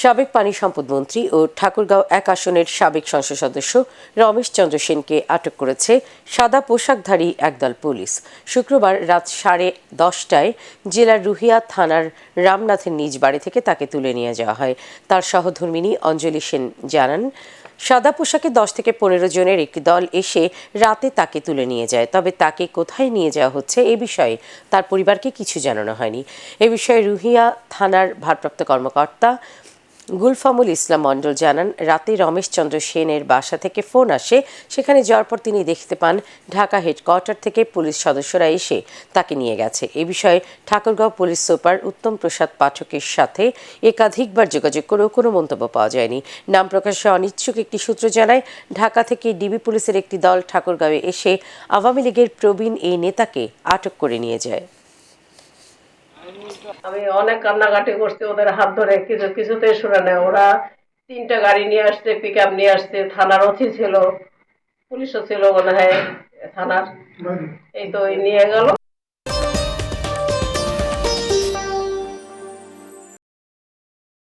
সাবেক পানি সম্পদ মন্ত্রী ও ঠাকুরগাঁও ১ আসনের সাবেক সংসদ সদস্য রমেশ চন্দ্র সেনকে আটক করেছে সাদা পোশাকধারী একদল পুলিশ। শুক্রবার রাত 10:30টায় জেলার রুহিয়া থানার রামনাথের নিজ বাড়ি থেকে তাকে তুলে নিয়ে যাওয়া হয়। তার সহধর্মিণী অঞ্জলি সেন জানান, সাদা পোশাকে 10 থেকে 15 জনের একটি দল এসে রাতে তাকে তুলে নিয়ে যায়। তবে তাকে কোথায় নিয়ে যাওয়া হচ্ছে এ বিষয়ে তার পরিবারকে কিছু জানানো হয়নি। এ বিষয়ে রুহিয়া থানার ভারপ্রাপ্ত কর্মকর্তা গুলফামুল ইসলাম মণ্ডল জানান, রাতে রমেশ চন্দ্র সেনের বাসা থেকে ফোন আসে। সেখানে যাওয়ার পর তিনি দেখতে পান ঢাকা হেডকোয়ার্টার থেকে পুলিশ সদস্যরা এসে তাকে নিয়ে গেছে। এ বিষয়ে ঠাকুরগাঁও পুলিশ সুপার উত্তম প্রসাদ পাঠকের সাথে একাধিকবার যোগাযোগ করেও কোনো মন্তব্য পাওয়া যায়নি। নাম প্রকাশে অনিচ্ছুক একটি সূত্র জানায়, ঢাকা থেকে ডিবি পুলিশের একটি দল ঠাকুরগাঁওয়ে এসে আওয়ামী লীগের প্রবীণ এই নেতাকে আটক করে নিয়ে যায়। আমি অনেক কান্নাকাটি করছি, ওদের হাত ধরে কিছুতে শুনে নেয়। ওরা 3টা গাড়ি নিয়ে আসছে, পিকআপ নিয়ে আসছে, থানার ওসি ছিল, পুলিশও ছিল মনে হয় থানার। এই তো নিয়ে গেল।